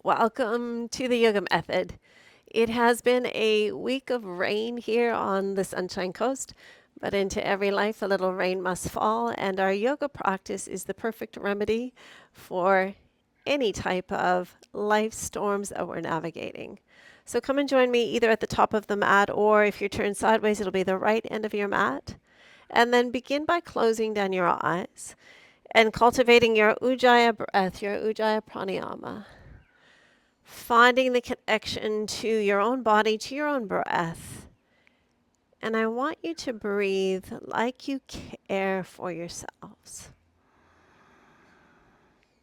Welcome to the yoga method. It has been a week of rain here on the Sunshine Coast, but into every life a little rain must fall, and our yoga practice is the perfect remedy for any type of life storms that we're navigating. So come and join me either at the top of the mat, or if you're turned sideways, it'll be the right end of your mat. And then begin by closing down your eyes and cultivating your Ujjayi breath, your Ujjayi pranayama. Finding the connection to your own body, to your own breath. And I want you to breathe like you care for yourselves.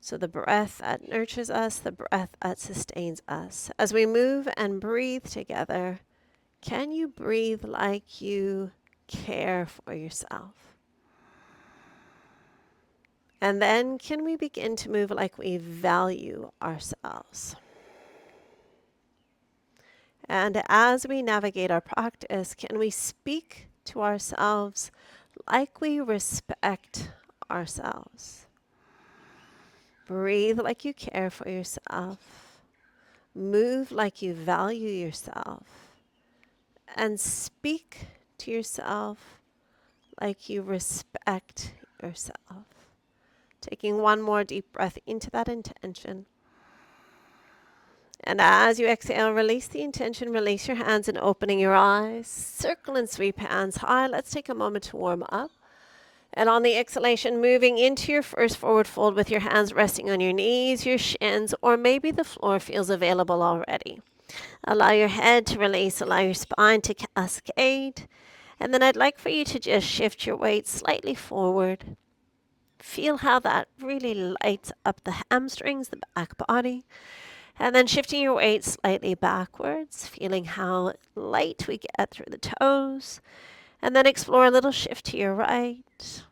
So the breath that nurtures us, the breath that sustains us. As we move and breathe together, can you breathe like you care for yourself? And then can we begin to move like we value ourselves? And as we navigate our practice, can we speak to ourselves like we respect ourselves? Breathe like you care for yourself. Move like you value yourself. And speak to yourself like you respect yourself. Taking one more deep breath into that intention. And as you exhale, release the intention, release your hands and opening your eyes. Circle and sweep hands high. Let's take a moment to warm up. And on the exhalation, moving into your first forward fold with your hands resting on your knees, your shins, or maybe the floor feels available already. Allow your head to release, allow your spine to cascade. And then I'd like for you to just shift your weight slightly forward. Feel how that really lights up the hamstrings, the back body. And then shifting your weight slightly backwards, feeling how light we get through the toes. And then explore a little shift to your right,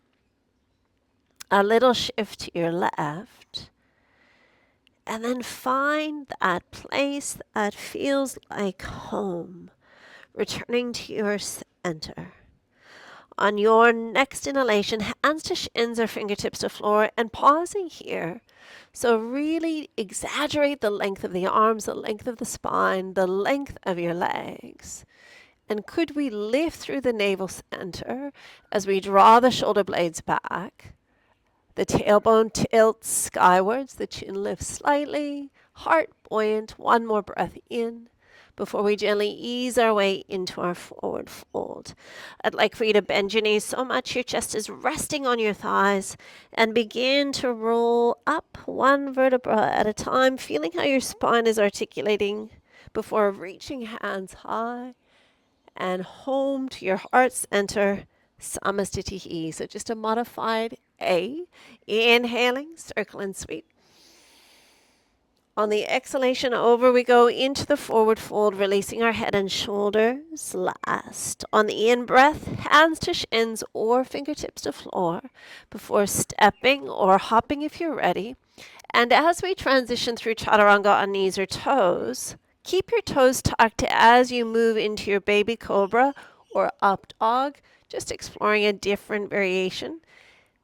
a little shift to your left. And then find that place that feels like home, returning to your center. On your next inhalation, hands to shins or fingertips to floor, and pausing here. So really exaggerate the length of the arms, the length of the spine, the length of your legs. And could we lift through the navel center as we draw the shoulder blades back? The tailbone tilts skywards, the chin lifts slightly, heart buoyant. One more breath in before we gently ease our way into our forward fold. I'd like for you to bend your knees so much your chest is resting on your thighs and begin to roll up one vertebra at a time, feeling how your spine is articulating before reaching hands high and home to your heart center, Samastitihi. So just a modified A. Inhaling, circle and sweep. On the exhalation, over we go into the forward fold, releasing our head and shoulders last. On the in-breath, hands to shins or fingertips to floor before stepping or hopping if you're ready. And as we transition through chaturanga on knees or toes, keep your toes tucked as you move into your baby cobra or up dog, just exploring a different variation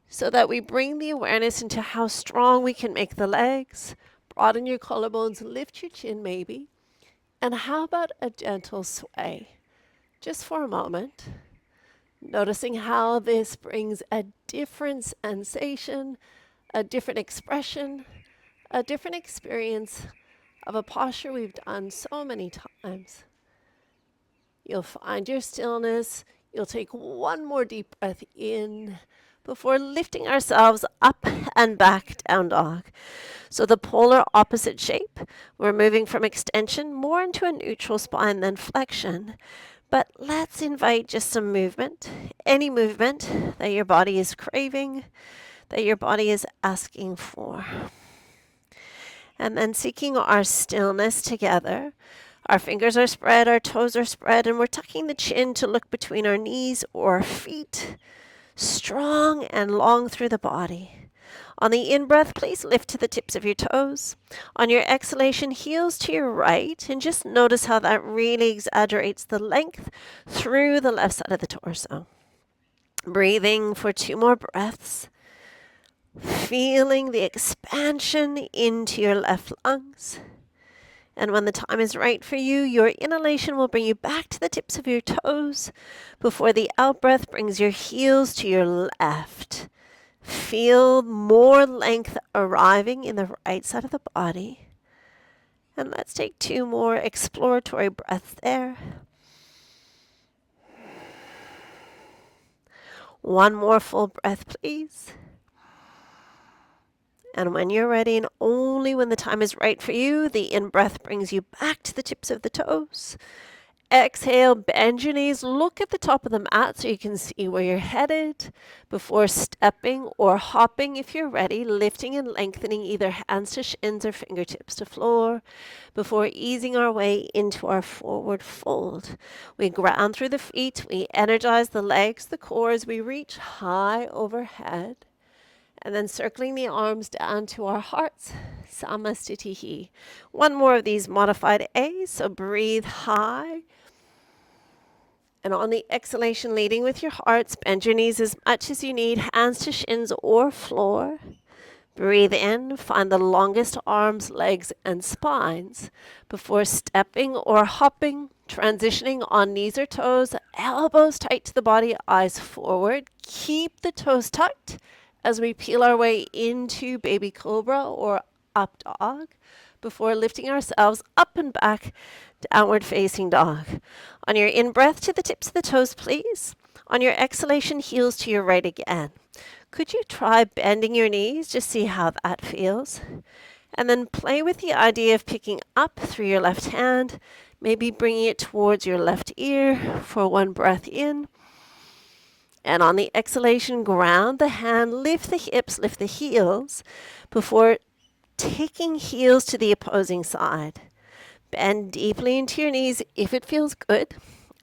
so that we bring the awareness into how strong we can make the legs. Broaden your collarbones, lift your chin maybe. And how about a gentle sway? Just for a moment. Noticing how this brings a different sensation, a different expression, a different experience of a posture we've done so many times. You'll find your stillness. You'll take one more deep breath in before lifting ourselves up and back, down dog. So the polar opposite shape, we're moving from extension more into a neutral spine than flexion. But let's invite just some movement, any movement that your body is craving, that your body is asking for. And then seeking our stillness together. Our fingers are spread, our toes are spread, and we're tucking the chin to look between our knees or our feet. Strong and long through the body. On the in-breath, please lift to the tips of your toes. On your exhalation, heels to your right, and just notice how that really exaggerates the length through the left side of the torso. Breathing for 2 more breaths. Feeling the expansion into your left lungs. And when the time is right for you, your inhalation will bring you back to the tips of your toes before the out-breath brings your heels to your left. Feel more length arriving in the right side of the body. And let's take 2 more exploratory breaths there. 1 more full breath, please. And when you're ready, and only when the time is right for you, the in-breath brings you back to the tips of the toes. Exhale, bend your knees, look at the top of the mat so you can see where you're headed before stepping or hopping if you're ready, lifting and lengthening either hands to shins or fingertips to floor before easing our way into our forward fold. We ground through the feet, we energize the legs, the core as we reach high overhead. And then circling the arms down to our hearts, Samastitihi. 1 more of these modified A's, so breathe high. And on the exhalation, leading with your hearts, bend your knees as much as you need, hands to shins or floor. Breathe in, find the longest arms, legs, and spines before stepping or hopping, transitioning on knees or toes, elbows tight to the body, eyes forward. Keep the toes tucked as we peel our way into baby cobra or up dog before lifting ourselves up and back, downward facing dog. On your in-breath to the tips of the toes, please. On your exhalation, heels to your right again. Could you try bending your knees? Just see how that feels. And then play with the idea of picking up through your left hand, maybe bringing it towards your left ear for 1 breath in. And on the exhalation, ground the hand, lift the hips, lift the heels before taking heels to the opposing side. Bend deeply into your knees if it feels good.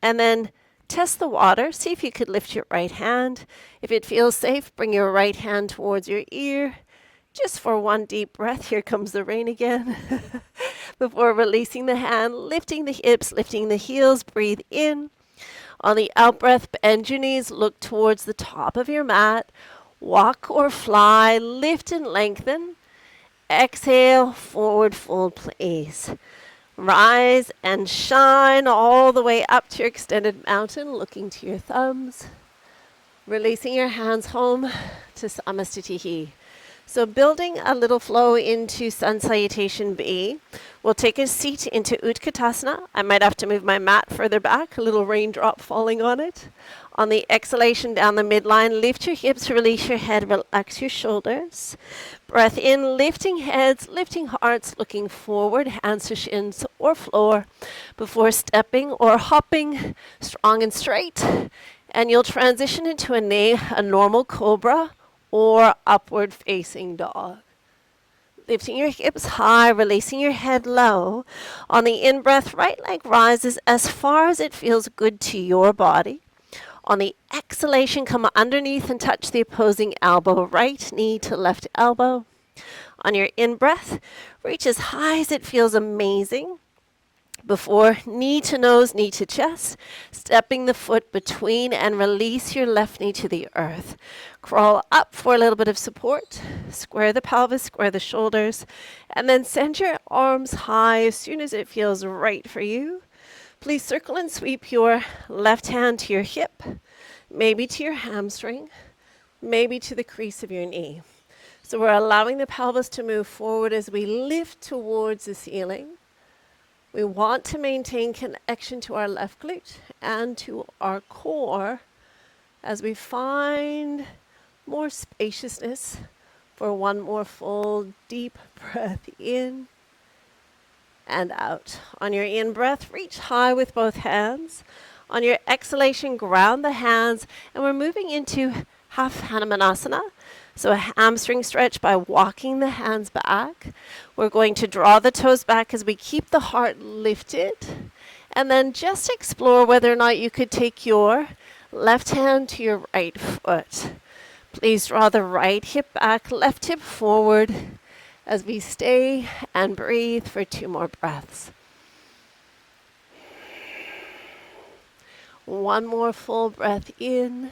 And then test the water. See if you could lift your right hand. If it feels safe, bring your right hand towards your ear. Just for 1 deep breath. Here comes the rain again. Before releasing the hand, lifting the hips, lifting the heels. Breathe in. On the out breath, bend your knees. Look towards the top of your mat. Walk or fly. Lift and lengthen. Exhale, forward fold, please. Rise and shine all the way up to your extended mountain, looking to your thumbs. Releasing your hands home to Samastitihi. So building a little flow into Sun Salutation B, we'll take a seat into Utkatasana. I might have to move my mat further back, a little raindrop falling on it. On the exhalation down the midline, lift your hips, release your head, relax your shoulders. Breath in, lifting heads, lifting hearts, looking forward, hands to shins or floor before stepping or hopping, strong and straight. And you'll transition into a normal cobra or upward facing dog. Lifting your hips high, releasing your head low. On the in-breath, right leg rises as far as it feels good to your body. On the exhalation, come underneath and touch the opposing elbow, right knee to left elbow. On your in-breath, reach as high as it feels amazing. Before knee to nose, knee to chest, stepping the foot between and release your left knee to the earth. Crawl up for a little bit of support. Square the pelvis, square the shoulders, and then send your arms high as soon as it feels right for you. Please circle and sweep your left hand to your hip, maybe to your hamstring, maybe to the crease of your knee. So we're allowing the pelvis to move forward as we lift towards the ceiling. We want to maintain connection to our left glute and to our core as we find more spaciousness for 1 more full deep breath in and out. On your in-breath, reach high with both hands. On your exhalation, ground the hands, and we're moving into half Hanumanasana. So a hamstring stretch by walking the hands back. We're going to draw the toes back as we keep the heart lifted. And then just explore whether or not you could take your left hand to your right foot. Please draw the right hip back, left hip forward as we stay and breathe for 2 more breaths. 1 more full breath in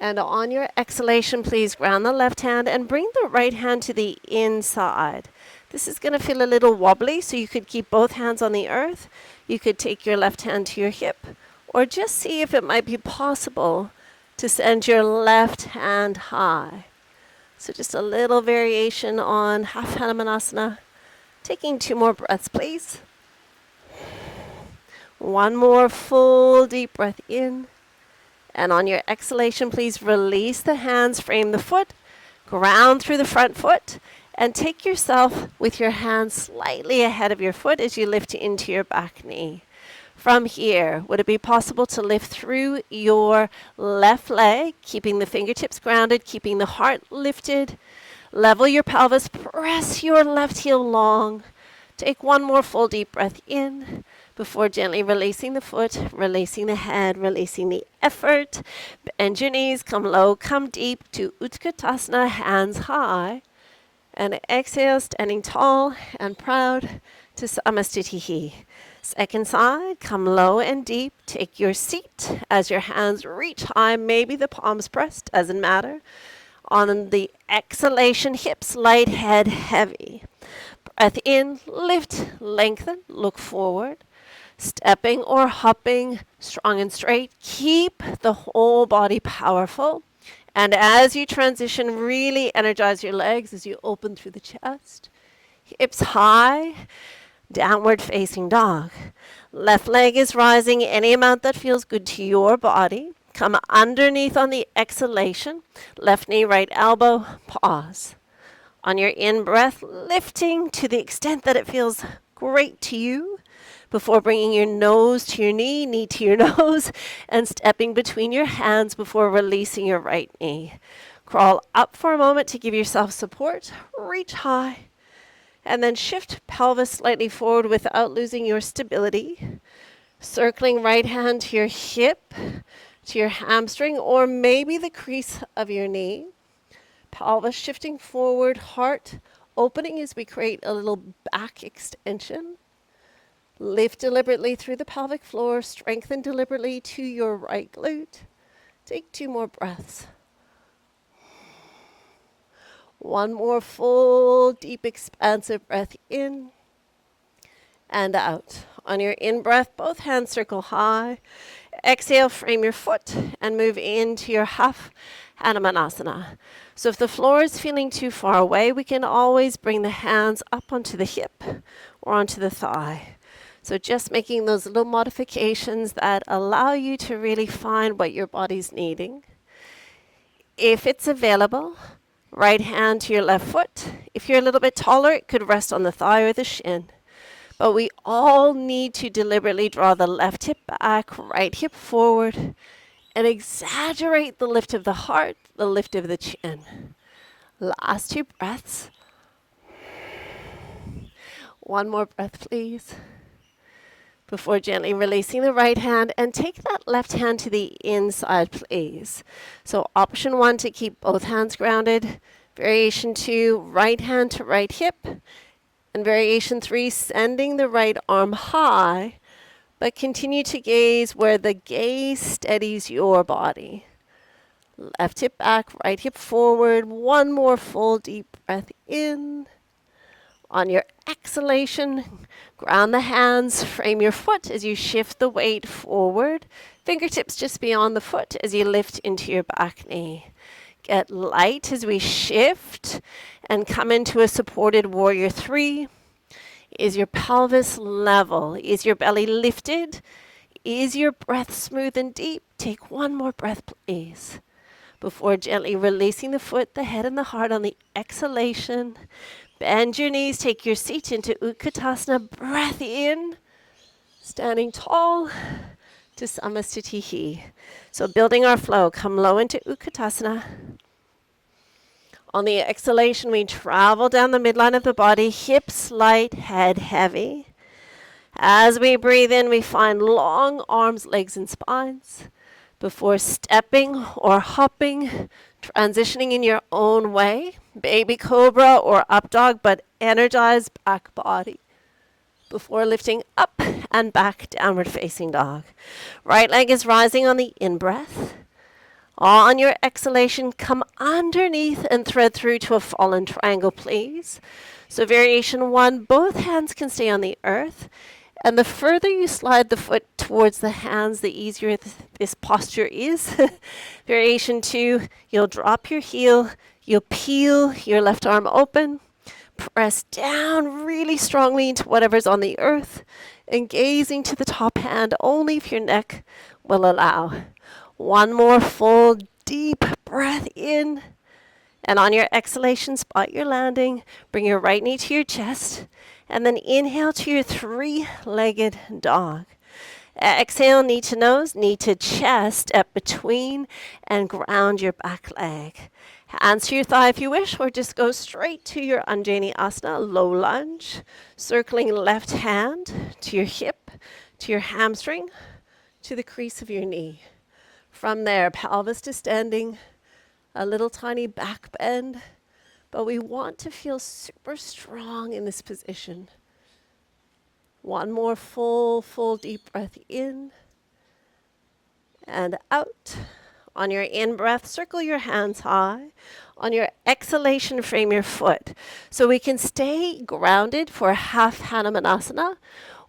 And on your exhalation, please ground the left hand and bring the right hand to the inside. This is going to feel a little wobbly, so you could keep both hands on the earth. You could take your left hand to your hip, or just see if it might be possible to send your left hand high. So just a little variation on half Hanumanasana. Taking 2 more breaths, please. One more full deep breath in. And on your exhalation, please release the hands, frame the foot, ground through the front foot, and take yourself with your hands slightly ahead of your foot as you lift into your back knee. From here, would it be possible to lift through your left leg, keeping the fingertips grounded, keeping the heart lifted? Level your pelvis, press your left heel long. Take 1 more full deep breath in before gently releasing the foot, releasing the head, releasing the effort. Bend your knees, come low, come deep to Utkatasana, hands high. And exhale, standing tall and proud to Samastitihi. Second side, come low and deep. Take your seat as your hands reach high, maybe the palms pressed, doesn't matter. On the exhalation, hips light, head heavy. Breath in, lift, lengthen, look forward. Stepping or hopping, strong and straight. Keep the whole body powerful. And as you transition, really energize your legs as you open through the chest. Hips high. Downward facing dog. Left leg is rising any amount that feels good to your body. Come underneath on the exhalation. Left knee, right elbow, pause. On your in-breath, lifting to the extent that it feels great to you before bringing your nose to your knee, knee to your nose, and stepping between your hands before releasing your right knee. Crawl up for a moment to give yourself support. Reach high. And then shift pelvis slightly forward without losing your stability. Circling right hand to your hip, to your hamstring, or maybe the crease of your knee. Pelvis shifting forward, heart opening as we create a little back extension. Lift deliberately through the pelvic floor, strengthen deliberately to your right glute. Take 2 more breaths. 1 more full, deep, expansive breath in and out. On your in-breath, both hands circle high. Exhale, frame your foot and move into your half Hanumanasana. So if the floor is feeling too far away, we can always bring the hands up onto the hip or onto the thigh. So just making those little modifications that allow you to really find what your body's needing. If it's available, right hand to your left foot. If you're a little bit taller, it could rest on the thigh or the shin. But we all need to deliberately draw the left hip back, right hip forward, and exaggerate the lift of the heart, the lift of the chin. Last 2 breaths. 1 more breath, please. Before gently releasing the right hand, and take that left hand to the inside, please. So option 1, to keep both hands grounded. Variation 2, right hand to right hip. And variation 3, sending the right arm high, but continue to gaze where the gaze steadies your body. Left hip back, right hip forward. 1 more full deep breath in. On your exhalation, ground the hands, frame your foot as you shift the weight forward. Fingertips just beyond the foot as you lift into your back knee. Get light as we shift and come into a supported warrior 3. Is your pelvis level? Is your belly lifted? Is your breath smooth and deep? Take 1 more breath, please. Before gently releasing the foot, the head and the heart on the exhalation. Bend your knees, take your seat into Utkatasana. Breath in, standing tall to Samastitihi. So building our flow, come low into Utkatasana. On the exhalation, we travel down the midline of the body, hips light, head heavy. As we breathe in, we find long arms, legs, and spines. Before stepping or hopping, transitioning in your own way, baby cobra or up dog, but energized back body. Before lifting up and back, downward facing dog. Right leg is rising on the in-breath. On your exhalation, come underneath and thread through to a fallen triangle, please. So variation 1, both hands can stay on the earth. And the further you slide the foot towards the hands, the easier this posture is. Variation 2, you'll drop your heel, you'll peel your left arm open, press down really strongly into whatever's on the earth, and gazing to the top hand only if your neck will allow. One more full deep breath in. And on your exhalation, spot your landing. Bring your right knee to your chest. And then inhale to your three-legged dog. Exhale, knee to nose, knee to chest, step between, and ground your back leg. Hands to your thigh if you wish, or just go straight to your Anjali Asana, low lunge. Circling left hand to your hip, to your hamstring, to the crease of your knee. From there, pelvis to standing, a little tiny back bend, but we want to feel super strong in this position. One more full deep breath in and out. On your in-breath, circle your hands high. On your exhalation, frame your foot. So we can stay grounded for half Hanumanasana,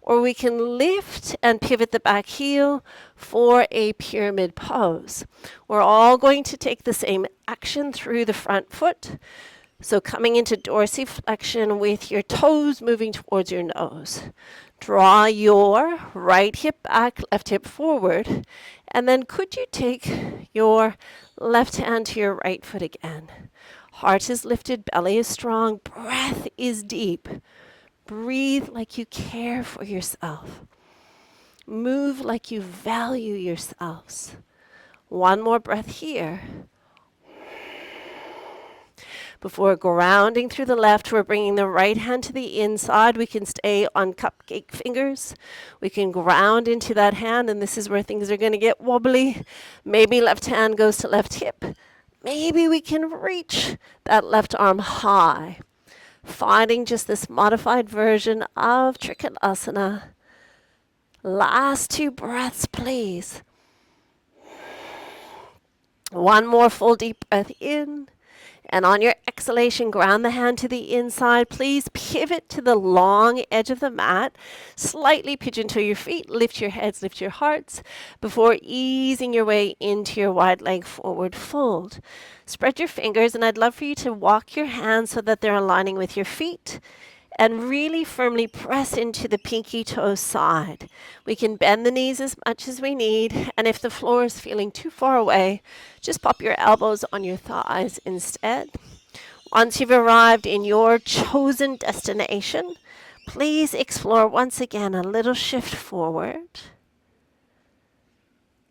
or we can lift and pivot the back heel for a pyramid pose. We're all going to take the same action through the front foot. So coming into dorsiflexion with your toes moving towards your nose. Draw your right hip back, left hip forward, and then could you take your left hand to your right foot again? Heart is lifted, belly is strong, breath is deep. Breathe like you care for yourself. Move like you value yourselves. One more breath here. Before grounding through the left, we're bringing the right hand to the inside. We can stay on cupcake fingers. We can ground into that hand, and this is where things are going to get wobbly. Maybe left hand goes to left hip. Maybe we can reach that left arm high. Finding just this modified version of Trikonasana. Last 2 breaths, please. One more full deep breath in. And on your exhalation, ground the hand to the inside. Please pivot to the long edge of the mat. Slightly pigeon toe your feet. Lift your heads, lift your hearts before easing your way into your wide leg forward fold. Spread your fingers, and I'd love for you to walk your hands so that they're aligning with your feet. And really firmly press into the pinky toe side. We can bend the knees as much as we need, and if the floor is feeling too far away, just pop your elbows on your thighs instead. Once you've arrived in your chosen destination, please explore once again a little shift forward,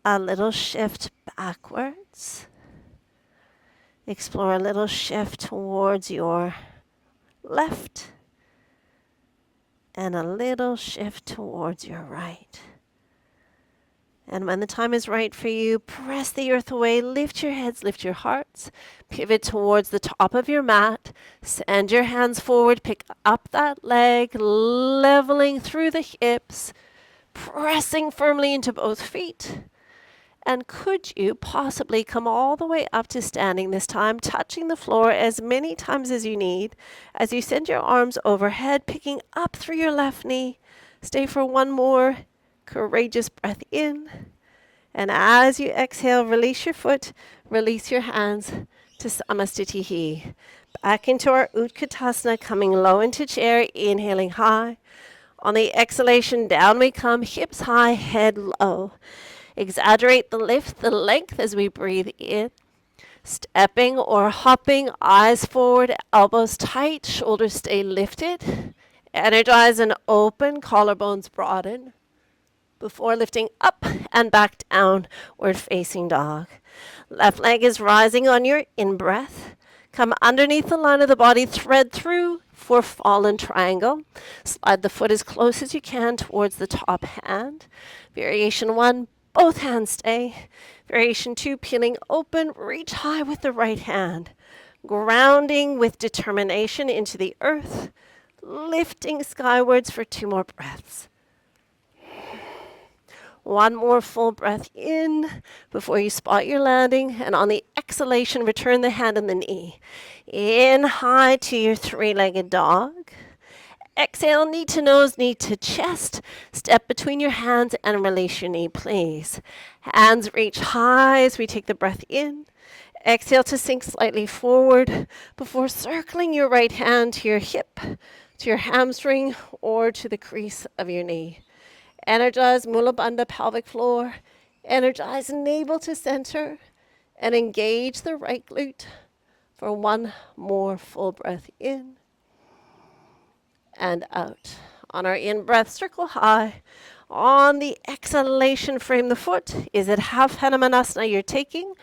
a little shift backwards. Explore a little shift towards your left, and a little shift towards your right. And when the time is right for you, press the earth away, lift your heads, lift your hearts, pivot towards the top of your mat, send your hands forward, pick up that leg, leveling through the hips, pressing firmly into both feet. And could you possibly come all the way up to standing this time, touching the floor as many times as you need, as you send your arms overhead, picking up through your left knee. Stay for one more courageous breath in. And as you exhale, release your foot, release your hands to Samastitihi. Back into our Utkatasana, coming low into chair, inhaling high. On the exhalation, down we come, hips high, head low. Exaggerate the lift, the length as we breathe in. Stepping or hopping, eyes forward, elbows tight, shoulders stay lifted. Energize and open, collarbones broaden. Before lifting up and back downward facing dog. Left leg is rising on your in-breath. Come underneath the line of the body, thread through for fallen triangle. Slide the foot as close as you can towards the top hand. Variation 1. Both hands stay. Variation 2, peeling open, reach high with the right hand. Grounding with determination into the earth. Lifting skywards for 2 more breaths. One more full breath in before you spot your landing. And on the exhalation, return the hand and the knee. In high to your three-legged dog. Exhale, knee to nose, knee to chest. Step between your hands and release your knee, please. Hands reach high as we take the breath in. Exhale to sink slightly forward before circling your right hand to your hip, to your hamstring, or to the crease of your knee. Energize Mula Bandha pelvic floor. Energize navel to center. And engage the right glute for one more full breath in and out. On our in-breath, circle high. On the exhalation, frame the foot. Is it half Hanumanasana you're taking?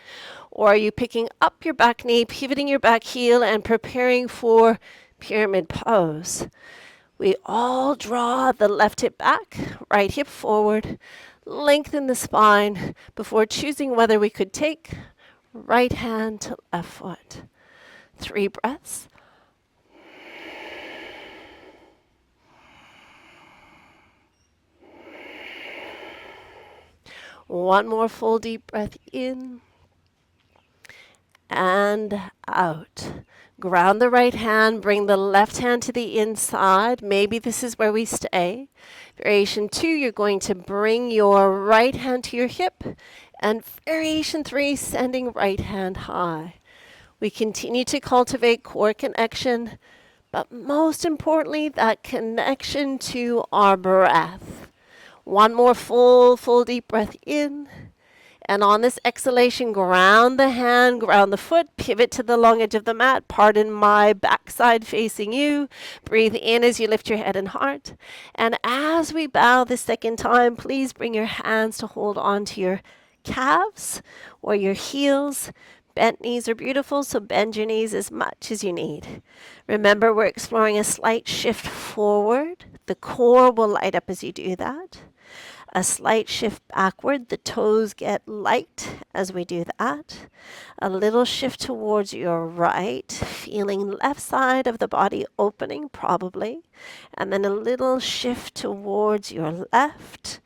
Or are you picking up your back knee, pivoting your back heel, and preparing for pyramid pose? We all draw the left hip back, right hip forward, lengthen the spine before choosing whether we could take right hand to left foot. 3 breaths. One more full deep breath in and out. Ground the right hand, bring the left hand to the inside. Maybe this is where we stay. Variation 2, you're going to bring your right hand to your hip. And variation 3, sending right hand high. We continue to cultivate core connection, but most importantly, that connection to our breath. One more full deep breath in. And on this exhalation, ground the hand, ground the foot, pivot to the long edge of the mat. Pardon my backside facing you. Breathe in as you lift your head and heart. And as we bow the second time, please bring your hands to hold on to your calves or your heels. Bent knees are beautiful, so bend your knees as much as you need. Remember, we're exploring a slight shift forward. The core will light up as you do that. A slight shift backward. The toes get light as we do that. A little shift towards your right, feeling left side of the body opening probably. And then a little shift towards your left.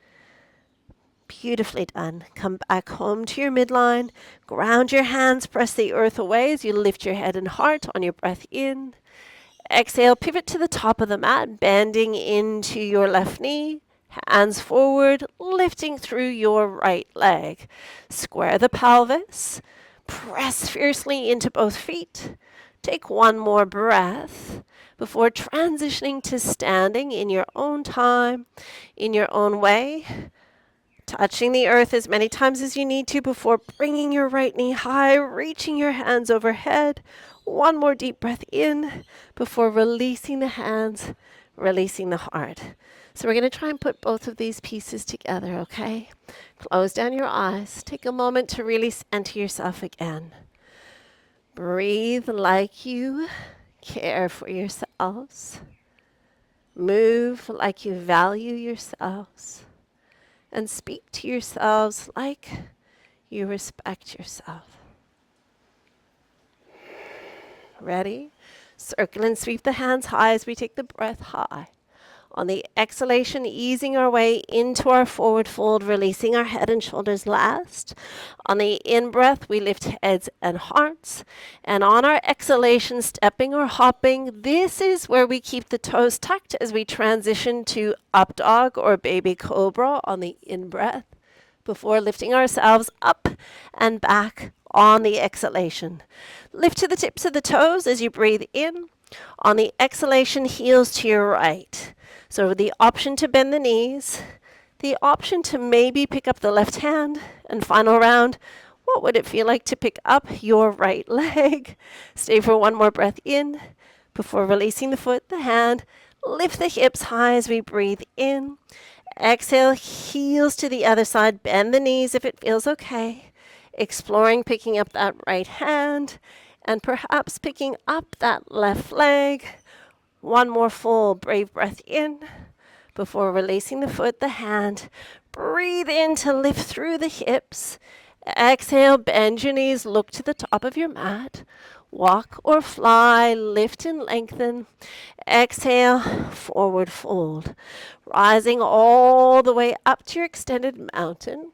Beautifully done. Come back home to your midline. Ground your hands, press the earth away as you lift your head and heart on your breath in. Exhale, pivot to the top of the mat, bending into your left knee. Hands forward, lifting through your right leg. Square the pelvis. Press fiercely into both feet. Take one more breath before transitioning to standing in your own time, in your own way. Touching the earth as many times as you need to before bringing your right knee high, reaching your hands overhead. One more deep breath in before releasing the hands, releasing the heart. So we're going to try and put both of these pieces together, okay? Close down your eyes. Take a moment to really center yourself again. Breathe like you care for yourselves. Move like you value yourselves. And speak to yourselves like you respect yourself. Ready? Circle and sweep the hands high as we take the breath high. On the exhalation, easing our way into our forward fold, releasing our head and shoulders last. On the in-breath, we lift heads and hearts. And on our exhalation, stepping or hopping, this is where we keep the toes tucked as we transition to up dog or baby cobra on the in-breath before lifting ourselves up and back on the exhalation. Lift to the tips of the toes as you breathe in. On the exhalation, heels to your right. So the option to bend the knees, the option to maybe pick up the left hand, and final round, what would it feel like to pick up your right leg? Stay for one more breath in before releasing the foot, the hand. Lift the hips high as we breathe in. Exhale, heels to the other side. Bend the knees if it feels okay. Exploring picking up that right hand and perhaps picking up that left leg. One more full brave breath in before releasing the foot, the hand. Breathe in to lift through the hips. Exhale, bend your knees, look to the top of your mat. Walk or fly, lift and lengthen. Exhale, forward fold. Rising all the way up to your extended mountain.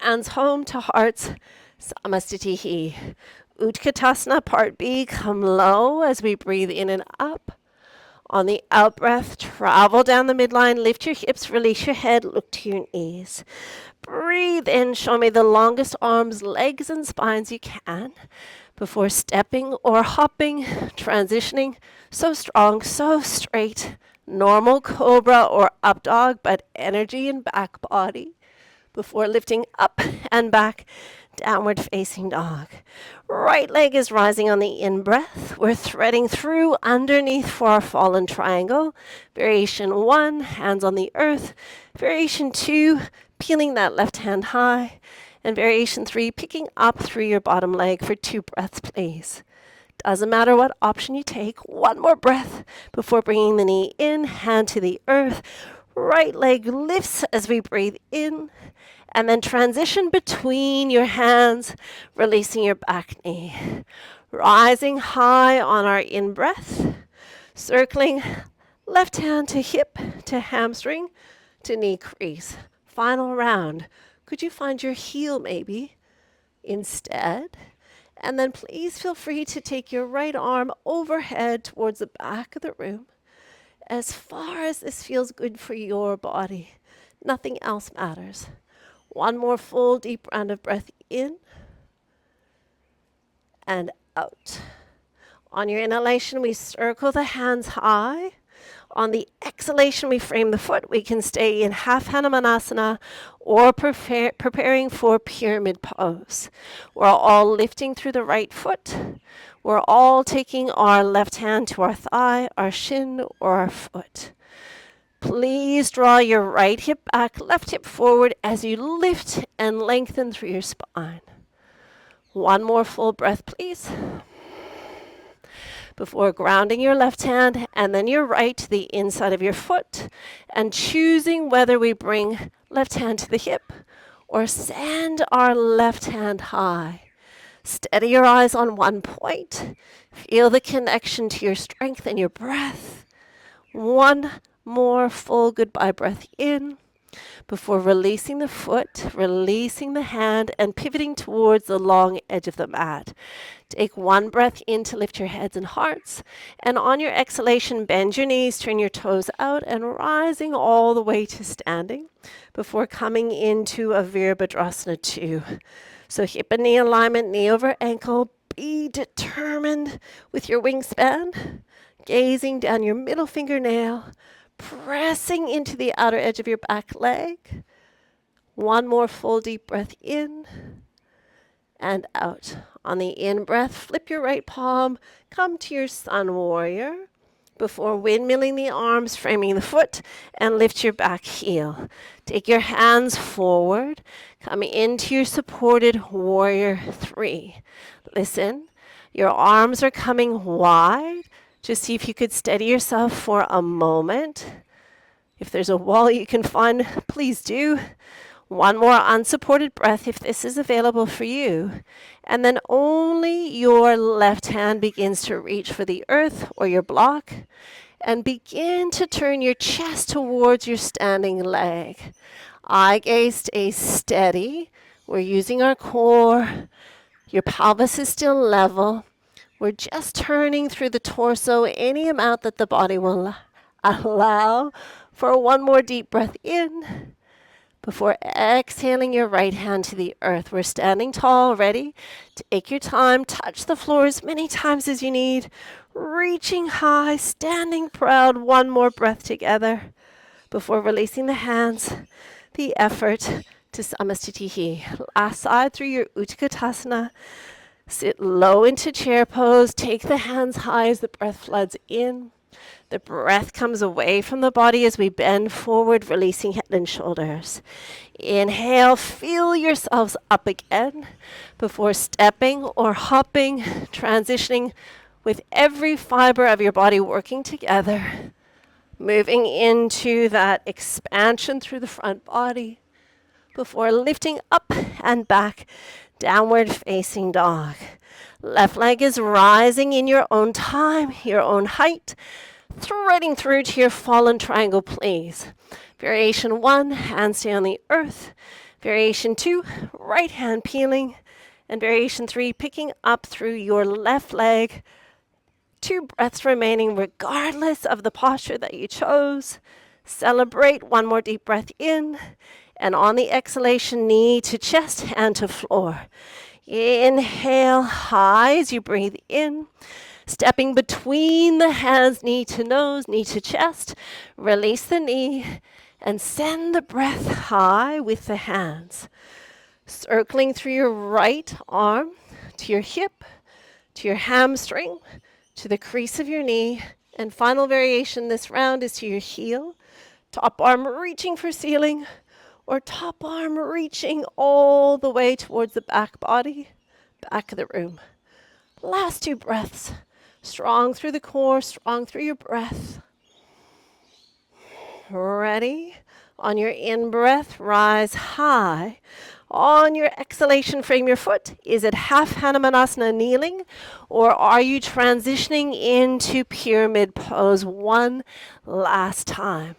Hands home to hearts, Samastitihi. Utkatasana, part B, come low as we breathe in and up. On the out breath, travel down the midline, lift your hips, release your head, look to your knees. Breathe in, show me the longest arms, legs, and spines you can before stepping or hopping, transitioning. So strong, so straight. Normal cobra or up dog, but energy in back body before lifting up and back, downward facing dog. Right leg is rising on the in-breath. We're threading through underneath for our fallen triangle. Variation 1, hands on the earth. Variation 2, peeling that left hand high. And variation 3, picking up through your bottom leg for 2 breaths, please. Doesn't matter what option you take. One more breath before bringing the knee in, hand to the earth. Right leg lifts as we breathe in. And then transition between your hands, releasing your back knee. Rising high on our in-breath, circling left hand to hip, to hamstring, to knee crease. Final round. Could you find your heel maybe instead? And then please feel free to take your right arm overhead towards the back of the room. As far as this feels good for your body, nothing else matters. One more full deep round of breath in and out. On your inhalation, we circle the hands high. On the exhalation, we frame the foot. We can stay in half Hanumanasana or preparing for pyramid pose. We're all lifting through the right foot. We're all taking our left hand to our thigh, our shin, or our foot. Please draw your right hip back, left hip forward as you lift and lengthen through your spine. One more full breath, please. Before grounding your left hand and then your right to the inside of your foot and choosing whether we bring left hand to the hip or send our left hand high. Steady your eyes on one point. Feel the connection to your strength and your breath. One more full goodbye breath in before releasing the foot, releasing the hand, and pivoting towards the long edge of the mat. Take one breath in to lift your heads and hearts, and on your exhalation, bend your knees, turn your toes out, and rising all the way to standing before coming into a Virabhadrasana 2. So hip and knee alignment, knee over ankle. Be determined with your wingspan, gazing down your middle fingernail, pressing into the outer edge of your back leg. One more full deep breath in and out. On the in-breath, flip your right palm, come to your sun warrior before windmilling the arms, framing the foot, and lift your back heel. Take your hands forward, come into your supported warrior 3. Listen, your arms are coming wide. Just see if you could steady yourself for a moment. If there's a wall you can find, please do. One more unsupported breath if this is available for you. And then only your left hand begins to reach for the earth or your block. And begin to turn your chest towards your standing leg. Eye gaze stays steady. We're using our core. Your pelvis is still level. We're just turning through the torso any amount that the body will allow for one more deep breath in before exhaling your right hand to the earth. We're standing tall, ready. Take your time, touch the floor as many times as you need. Reaching high, standing proud. One more breath together before releasing the hands, the effort to Samastitihi. Last side through your Utkatasana. Sit low into chair pose. Take the hands high as the breath floods in. The breath comes away from the body as we bend forward, releasing head and shoulders. Inhale, feel yourselves up again before stepping or hopping, transitioning with every fiber of your body working together. Moving into that expansion through the front body before lifting up and back. Downward facing dog. Left leg is rising in your own time, your own height, threading through to your fallen triangle, please. Variation 1, hands stay on the earth. Variation 2, right hand peeling. And variation 3, picking up through your left leg. 2 breaths remaining regardless of the posture that you chose. Celebrate. One more deep breath in. And on the exhalation, knee to chest, hand to floor. Inhale high as you breathe in. Stepping between the hands, knee to nose, knee to chest. Release the knee and send the breath high with the hands. Circling through your right arm to your hip, to your hamstring, to the crease of your knee. And final variation this round is to your heel. Top arm reaching for ceiling, or top arm reaching all the way towards the back body, back of the room. Last 2 breaths. Strong through the core, strong through your breath. Ready? On your in-breath, rise high. On your exhalation, frame your foot. Is it half Hanumanasana kneeling, or are you transitioning into pyramid pose one last time?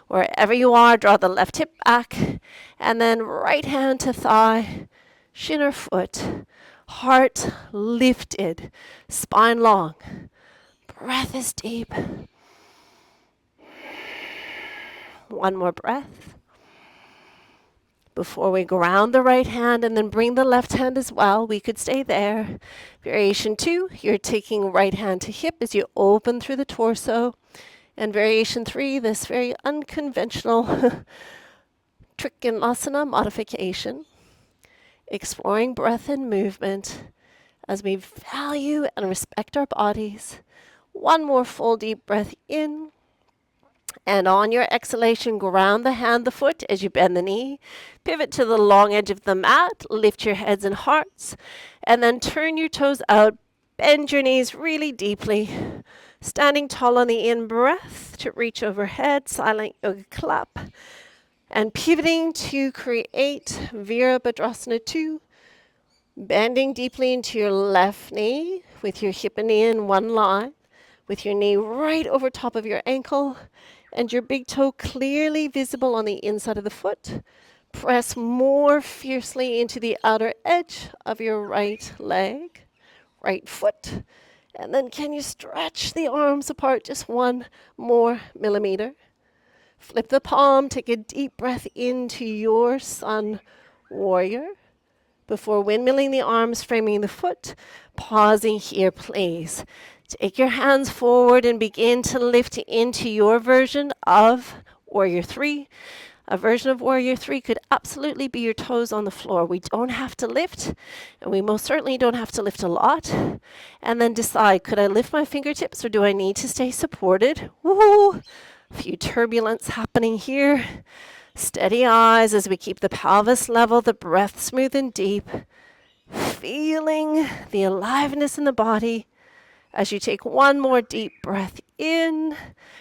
Wherever you are, draw the left hip back, and then right hand to thigh, shin or foot, heart lifted, spine long. Breath is deep. One more breath. Before we ground the right hand and then bring the left hand as well, we could stay there. Variation 2, you're taking right hand to hip as you open through the torso. And variation 3, this very unconventional Trikonasana modification. Exploring breath and movement as we value and respect our bodies. One more full deep breath in. And on your exhalation, ground the hand, the foot as you bend the knee. Pivot to the long edge of the mat. Lift your heads and hearts. And then turn your toes out. Bend your knees really deeply. Standing tall on the in-breath to reach overhead. Silent yoga clap. And pivoting to create Virabhadrasana 2. Bending deeply into your left knee with your hip and knee in one line. With your knee right over top of your ankle. And your big toe clearly visible on the inside of the foot. Press more fiercely into the outer edge of your right leg, right foot. And then can you stretch the arms apart just 1 more millimeter? Flip the palm, take a deep breath into your sun warrior. Before windmilling the arms, framing the foot, pausing here, please. Take your hands forward and begin to lift into your version of Warrior 3. A version of Warrior 3 could absolutely be your toes on the floor. We don't have to lift, and we most certainly don't have to lift a lot. And then decide, could I lift my fingertips or do I need to stay supported? Woo! A few turbulence happening here. Steady eyes as we keep the pelvis level, the breath smooth and deep. Feeling the aliveness in the body. As you take 1 more deep breath in,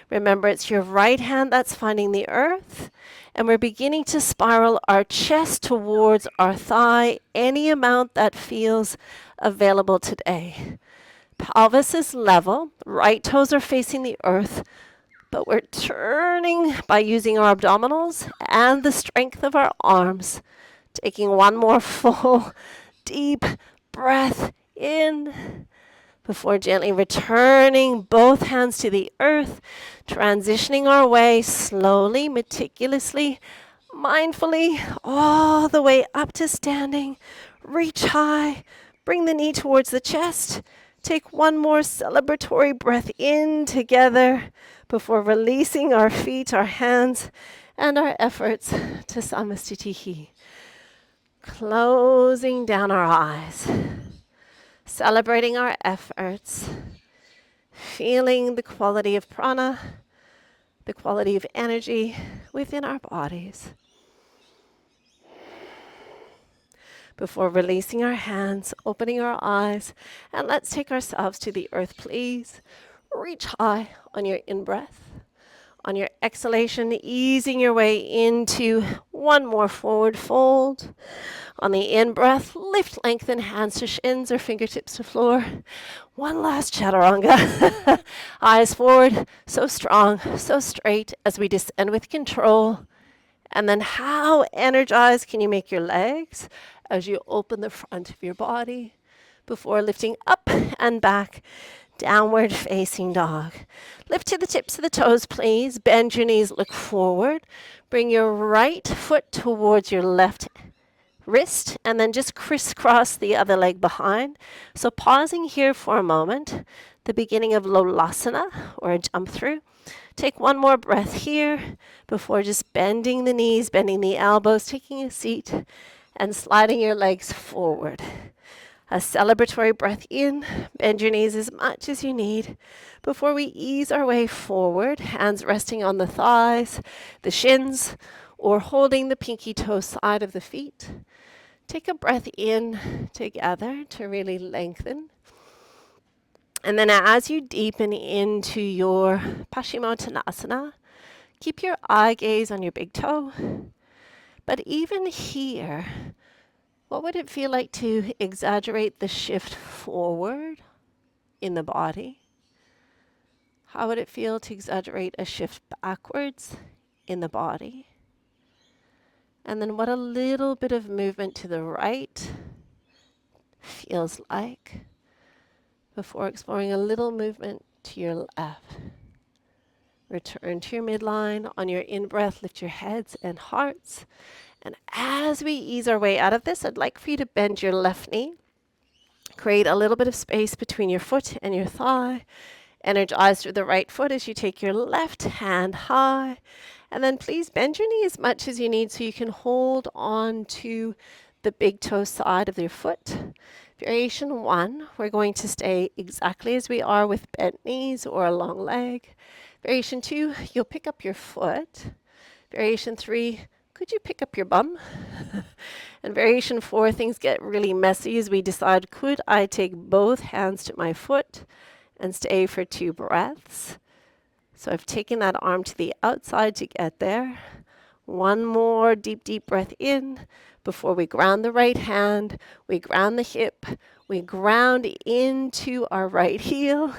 remember it's your right hand that's finding the earth, and we're beginning to spiral our chest towards our thigh, any amount that feels available today. Pelvis is level, right toes are facing the earth, but we're turning by using our abdominals and the strength of our arms, taking 1 more full, deep breath in, before gently returning both hands to the earth, transitioning our way slowly, meticulously, mindfully, all the way up to standing. Reach high, bring the knee towards the chest. Take 1 more celebratory breath in together before releasing our feet, our hands, and our efforts to Samastitihi. Closing down our eyes. Celebrating our efforts, feeling the quality of prana, the quality of energy within our bodies. Before releasing our hands, opening our eyes, and let's take ourselves to the earth, please. Reach high on your in-breath. On your exhalation, easing your way into One more forward fold. On the in-breath, lift, lengthen, hands to shins or fingertips to floor. One last chaturanga. Eyes forward, so strong, so straight as we descend with control. And then how energized can you make your legs as you open the front of your body before lifting up and back, downward facing dog. Lift to the tips of the toes, please. Bend your knees, look forward. Bring your right foot towards your left wrist, and then just crisscross the other leg behind. So pausing here for a moment, the beginning of Lolasana, or a jump through. Take one more breath here before just bending the knees, bending the elbows, taking a seat, and sliding your legs forward. A celebratory breath in, bend your knees as much as you need before we ease our way forward, hands resting on the thighs, the shins, or holding the pinky toe side of the feet. Take a breath in together to really lengthen. And then as you deepen into your Paschimottanasana, keep your eye gaze on your big toe. But even here, what would it feel like to exaggerate the shift forward in the body? How would it feel to exaggerate a shift backwards in the body? And then what a little bit of movement to the right feels like before exploring a little movement to your left. Return to your midline. On your in-breath, lift your heads and hearts. And as we ease our way out of this, I'd like for you to bend your left knee. Create a little bit of space between your foot and your thigh. Energize through the right foot as you take your left hand high. And then please bend your knee as much as you need so you can hold on to the big toe side of your foot. Variation 1, we're going to stay exactly as we are with bent knees or a long leg. Variation 2, you'll pick up your foot. Variation 3, could you pick up your bum? And variation 4, things get really messy as we decide, could I take both hands to my foot and stay for 2 breaths? So I've taken that arm to the outside to get there. One more deep, deep breath in before we ground the right hand, we ground the hip, we ground into our right heel,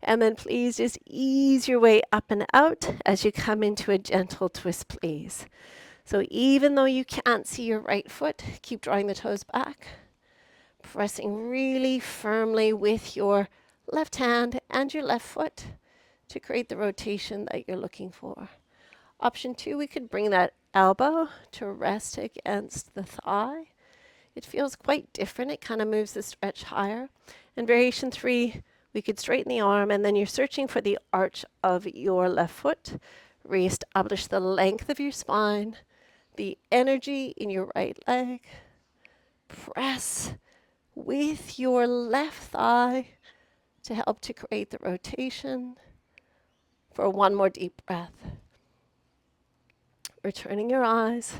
and then please just ease your way up and out as you come into a gentle twist, please. So even though you can't see your right foot, keep drawing the toes back, pressing really firmly with your left hand and your left foot to create the rotation that you're looking for. Option 2, we could bring that elbow to rest against the thigh. It feels quite different. It kind of moves the stretch higher. And variation 3, we could straighten the arm, and then you're searching for the arch of your left foot. Reestablish the length of your spine, the energy in your right leg. Press with your left thigh to help to create the rotation. For one more deep breath. Returning your eyes,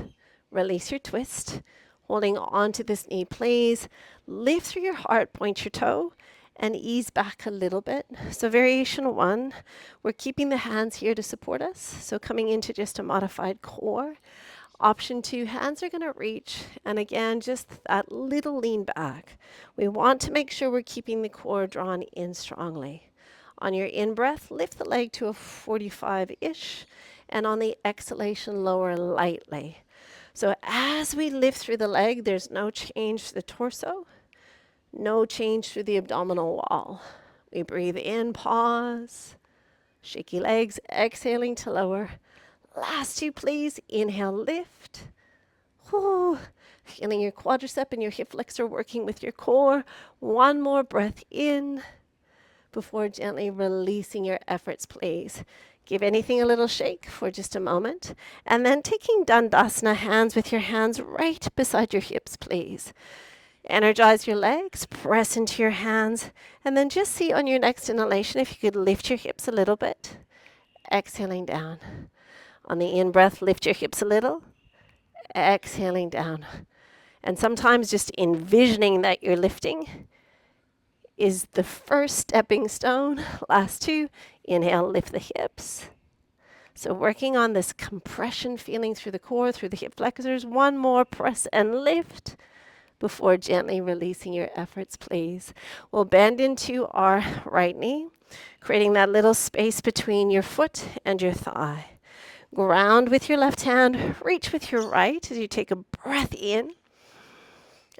release your twist, holding on to this knee, please. Lift through your heart, point your toe, and ease back a little bit. So variation 1, we're keeping the hands here to support us, so coming into just a modified core. Option 2, hands are going to reach, and again, just that little lean back. We want to make sure we're keeping the core drawn in strongly. On your in-breath, lift the leg to a 45-ish, and on the exhalation, lower lightly. So as we lift through the leg, there's no change to the torso, no change through the abdominal wall. We breathe in, pause, shaky legs, exhaling to lower. Last 2, please. Inhale, lift. Whew. Feeling your quadricep and your hip flexor working with your core. One more breath in before gently releasing your efforts, please. Give anything a little shake for just a moment. And then taking Dandasana, hands with your hands right beside your hips, please. Energize your legs, press into your hands, and then just see on your next inhalation if you could lift your hips a little bit. Exhaling down. On the in-breath, lift your hips a little. Exhaling down. And sometimes just envisioning that you're lifting is the first stepping stone. Last 2, inhale, lift the hips. So working on this compression feeling through the core, through the hip flexors. One more press and lift before gently releasing your efforts, please. We'll bend into our right knee, creating that little space between your foot and your thigh. Ground with your left hand, reach with your right as you take a breath in.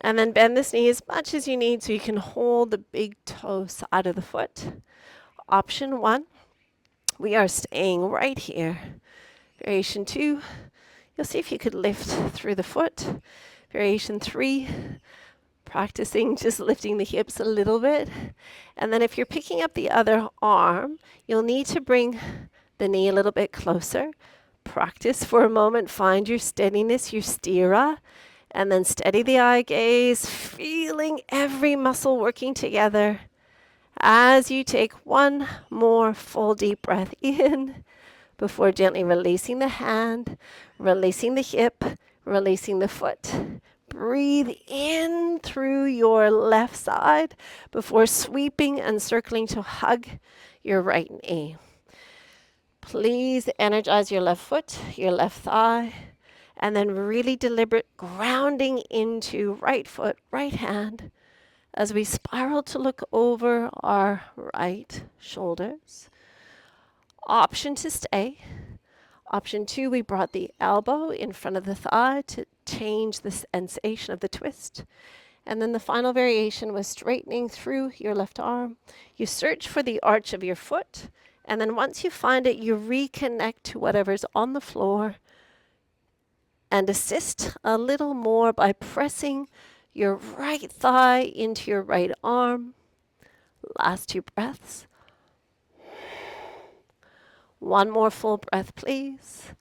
And then bend this knee as much as you need so you can hold the big toe side of the foot. Option 1, we are staying right here. Variation 2, you'll see if you could lift through the foot. Variation 3, practicing just lifting the hips a little bit. And then if you're picking up the other arm, you'll need to bring the knee a little bit closer. Practice for a moment, find your steadiness, your stira, and then steady the eye gaze, feeling every muscle working together as you take one more full deep breath in before gently releasing the hand, releasing the hip, releasing the foot. Breathe in through your left side before sweeping and circling to hug your right knee. Please energize your left foot, your left thigh, and then really deliberate grounding into right foot, right hand as we spiral to look over our right shoulders. Option to stay. Option 2, we brought the elbow in front of the thigh to change the sensation of the twist. And then the final variation was straightening through your left arm. You search for the arch of your foot, and then once you find it, you reconnect to whatever's on the floor and assist a little more by pressing your right thigh into your right arm. Last 2 breaths. One more full breath, please.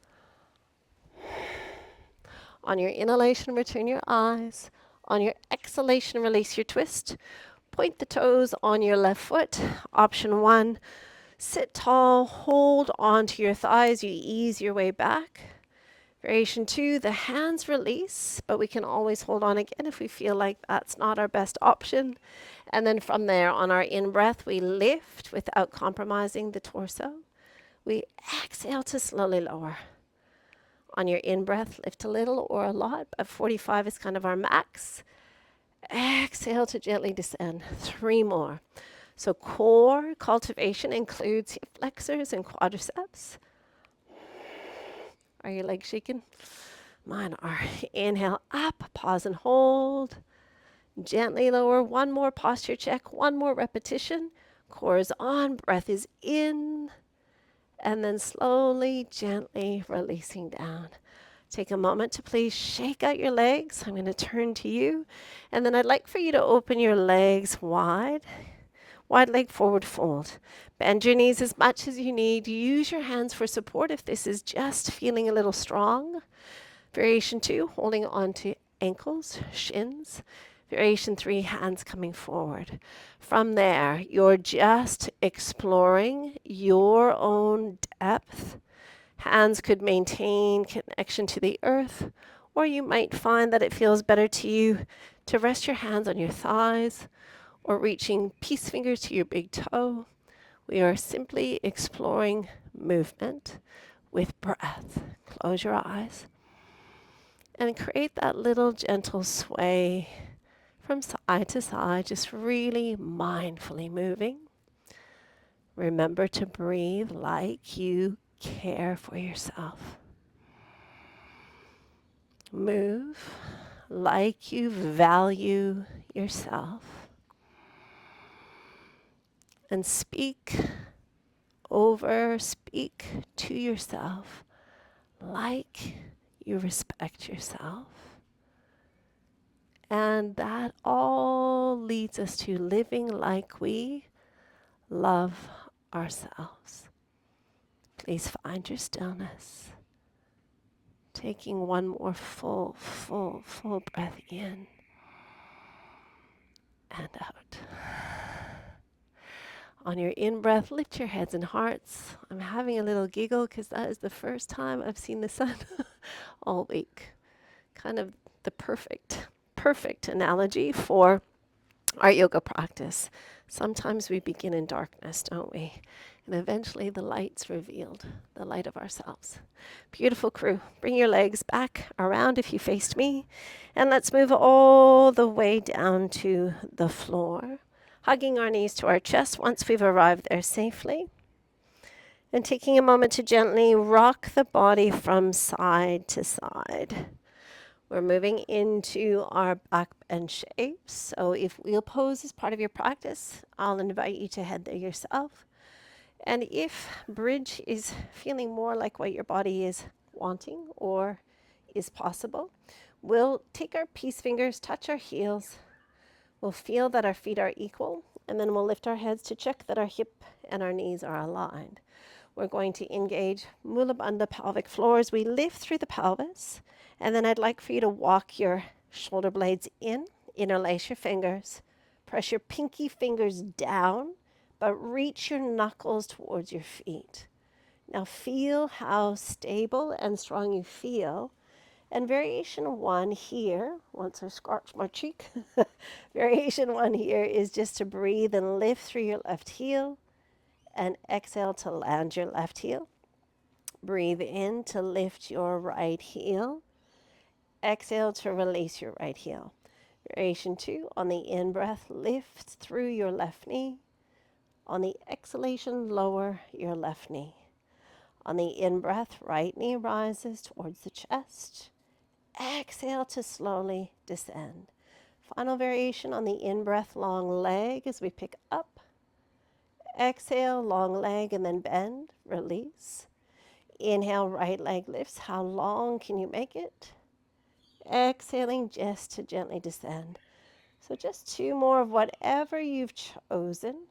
On your inhalation, return your eyes. On your exhalation, release your twist. Point the toes on your left foot. Option 1, sit tall, hold onto your thighs. You ease your way back. Variation 2, the hands release, but we can always hold on again if we feel like that's not our best option. And then from there, on our in-breath, we lift without compromising the torso. We exhale to slowly lower. On your in-breath, lift a little or a lot, but 45 is kind of our max. Exhale to gently descend. 3 more. So core cultivation includes hip flexors and quadriceps. Are your legs shaking? Mine are. Inhale up, pause and hold. Gently lower. One more posture check, one more repetition. Core is on, breath is in. And then slowly, gently releasing down. Take a moment to please shake out your legs. I'm going to turn to you. And then I'd like for you to open your legs wide. Wide leg forward fold. Bend your knees as much as you need. Use your hands for support if this is just feeling a little strong. Variation 2, holding on to ankles, shins. Variation 3, hands coming forward. From there, you're just exploring your own depth. Hands could maintain connection to the earth, or you might find that it feels better to you to rest your hands on your thighs or reaching peace fingers to your big toe. We are simply exploring movement with breath. Close your eyes and create that little gentle sway from side to side, just really mindfully moving. Remember to breathe like you care for yourself. Move like you value yourself. And speak to yourself like you respect yourself. And that all leads us to living like we love ourselves. Please find your stillness. Taking one more full breath in and out. On your in-breath, lift your heads and hearts. I'm having a little giggle because that is the first time I've seen the sun all week. Kind of the perfect analogy for our yoga practice. Sometimes we begin in darkness, don't we? And eventually the light's revealed, the light of ourselves. Beautiful crew. Bring your legs back around if you faced me. And let's move all the way down to the floor, hugging our knees to our chest once we've arrived there safely. And taking a moment to gently rock the body from side to side. We're moving into our back bend shapes. So if wheel pose is part of your practice, I'll invite you to head there yourself. And if bridge is feeling more like what your body is wanting or is possible, we'll take our peace fingers, touch our heels. We'll feel that our feet are equal, and then we'll lift our heads to check that our hip and our knees are aligned. We're going to engage Mula Bandha pelvic floors. We lift through the pelvis, and then I'd like for you to walk your shoulder blades in, interlace your fingers, press your pinky fingers down, but reach your knuckles towards your feet. Now feel how stable and strong you feel. And variation one here, once I scratch my cheek, variation one here is just to breathe and lift through your left heel and exhale to land your left heel. Breathe in to lift your right heel. Exhale to release your right heel. Variation two, on the in-breath, lift through your left knee. On the exhalation, lower your left knee. On the in-breath, right knee rises towards the chest. Exhale to slowly descend. Final variation on the in-breath, long leg as we pick up. Exhale, long leg, and then bend, release. Inhale, right leg lifts. How long can you make it? Exhaling just to gently descend. So just two more of whatever you've chosen.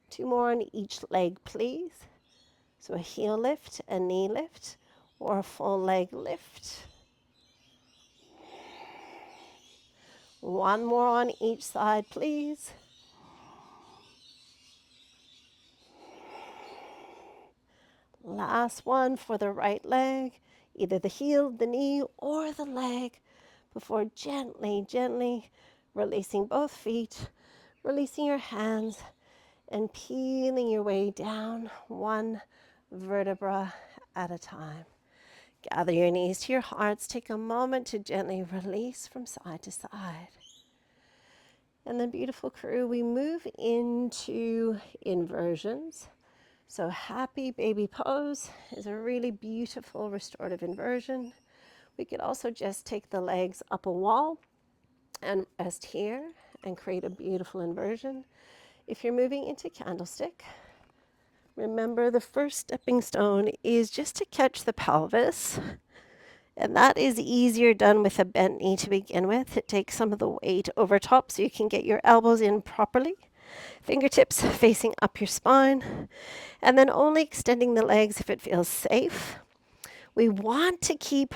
Two more on each leg, please. So a heel lift, a knee lift, or a full leg lift. One more on each side, please. Last one for the right leg, either the heel, the knee, or the leg, before gently, gently releasing both feet, releasing your hands, and peeling your way down one vertebra at a time. Gather your knees to your hearts. Take a moment to gently release from side to side. And then, beautiful crew, we move into inversions. So happy baby pose is a really beautiful restorative inversion. We could also just take the legs up a wall and rest here and create a beautiful inversion. If you're moving into candlestick, remember the first stepping stone is just to catch the pelvis. And that is easier done with a bent knee to begin with. It takes some of the weight over top so you can get your elbows in properly. Fingertips facing up your spine. And then only extending the legs if it feels safe. We want to keep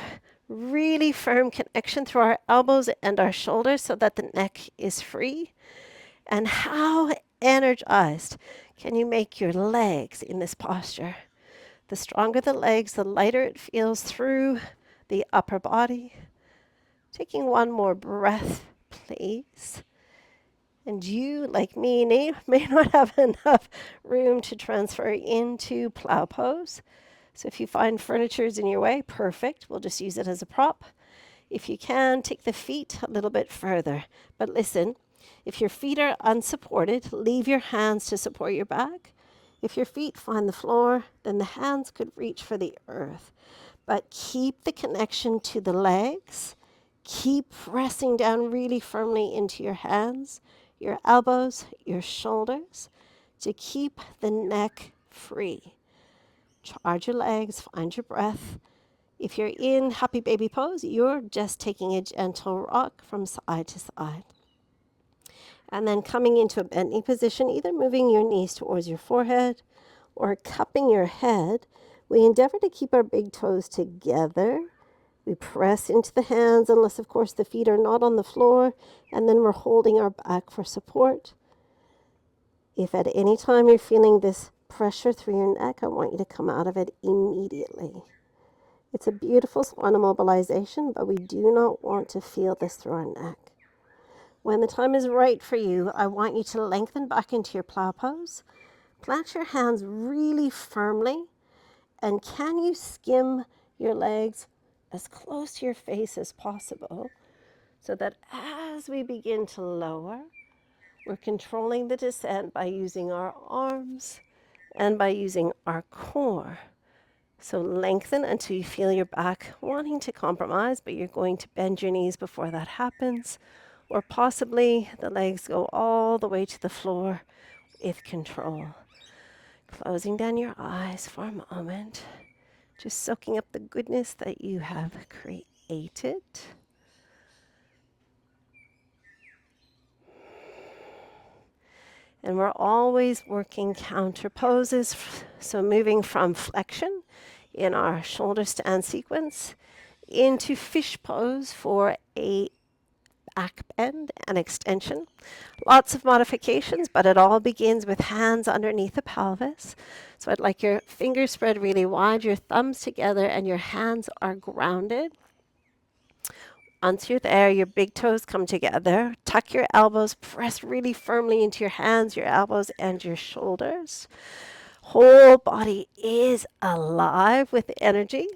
really firm connection through our elbows and our shoulders so that the neck is free. And how energized can you make your legs in this posture? The stronger the legs, the lighter it feels through the upper body. Taking one more breath, please. And you, like me, may not have enough room to transfer into plow pose. So if you find furniture is in your way, perfect. We'll just use it as a prop. If you can, take the feet a little bit further. But listen, if your feet are unsupported, leave your hands to support your back. If your feet find the floor, then the hands could reach for the earth. But keep the connection to the legs. Keep pressing down really firmly into your hands, your elbows, your shoulders to keep the neck free. Charge your legs, find your breath. If you're in happy baby pose, you're just taking a gentle rock from side to side. And then coming into a bent knee position, either moving your knees towards your forehead or cupping your head. We endeavor to keep our big toes together. We press into the hands, unless, of course, the feet are not on the floor, and then we're holding our back for support. If at any time you're feeling this pressure through your neck, I want you to come out of it immediately. It's a beautiful swan immobilization, but we do not want to feel this through our neck. When the time is right for you, I want you to lengthen back into your plow pose. Plant your hands really firmly, and can you skim your legs as close to your face as possible so that as we begin to lower, we're controlling the descent by using our arms and by using our core. So lengthen until you feel your back wanting to compromise, but you're going to bend your knees before that happens, or possibly the legs go all the way to the floor with control. Closing down your eyes for a moment, just soaking up the goodness that you have created. And we're always working counter poses, so moving from flexion in our shoulder stand sequence into fish pose for a back bend and extension. Lots of modifications, but it all begins with hands underneath the pelvis. So I'd like your fingers spread really wide, your thumbs together, and your hands are grounded. Once you're there, your big toes come together. Tuck your elbows, press really firmly into your hands, your elbows, and your shoulders. Whole body is alive with energy.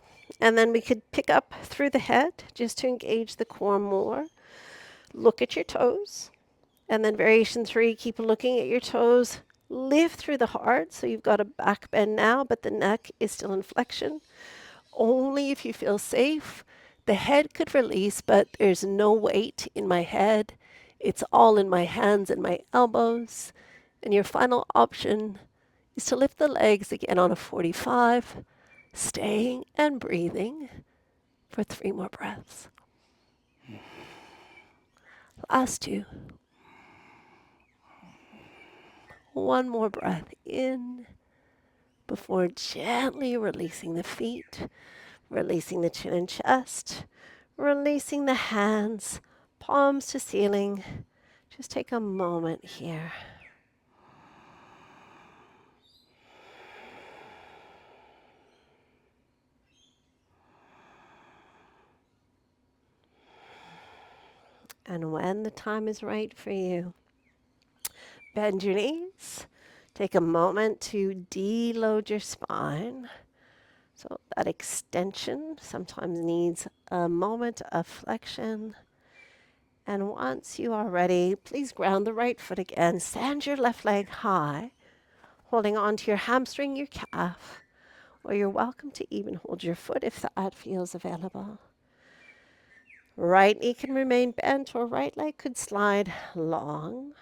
And then we could pick up through the head just to engage the core more. Look at your toes. And then variation 3, keep looking at your toes. Lift through the heart. So you've got a back bend now, but the neck is still in flexion. Only if you feel safe. The head could release, but there's no weight in my head. It's all in my hands and my elbows. And your final option is to lift the legs again on a 45, staying and breathing for 3 more breaths. Last 2. 1 more breath in before gently releasing the feet, releasing the chin and chest, releasing the hands, palms to ceiling. Just take a moment here. And when the time is right for you, bend your knees. Take a moment to deload your spine. So that extension sometimes needs a moment of flexion. And once you are ready, please ground the right foot again. Send your left leg high, holding on to your hamstring, your calf, or you're welcome to even hold your foot if that feels available. Right knee can remain bent or right leg could slide long.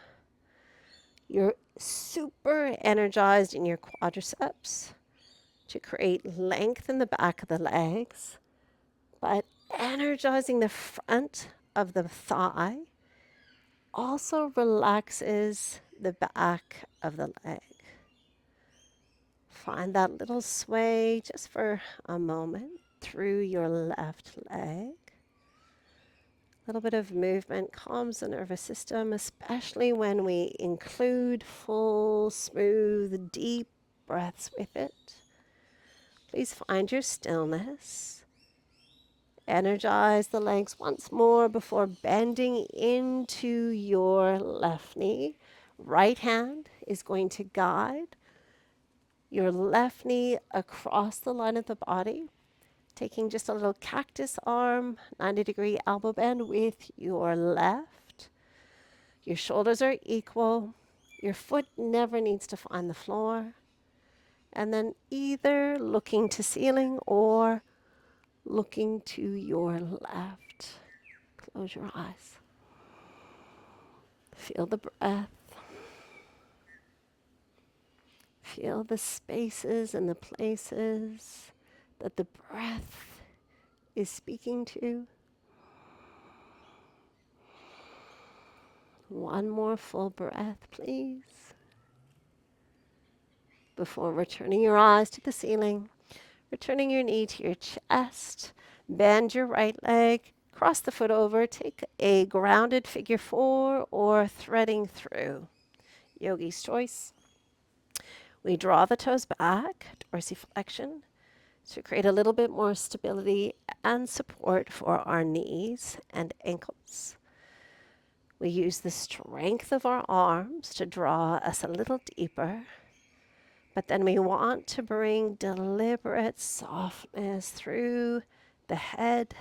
You're super energized in your quadriceps to create length in the back of the legs, but energizing the front of the thigh also relaxes the back of the leg. Find that little sway just for a moment through your left leg. A little bit of movement calms the nervous system, especially when we include full, smooth, deep breaths with it. Please find your stillness. Energize the legs once more before bending into your left knee. Right hand is going to guide your left knee across the line of the body, taking just a little cactus arm, 90-degree elbow bend with your left. Your shoulders are equal. Your foot never needs to find the floor. And then either looking to ceiling or looking to your left. Close your eyes. Feel the breath. Feel the spaces and the places that the breath is speaking to. One more full breath, please. Before returning your eyes to the ceiling, returning your knee to your chest, bend your right leg, cross the foot over, take a grounded figure 4 or threading through. Yogi's choice. We draw the toes back, dorsiflexion, to create a little bit more stability and support for our knees and ankles. We use the strength of our arms to draw us a little deeper. But then we want to bring deliberate softness through the head,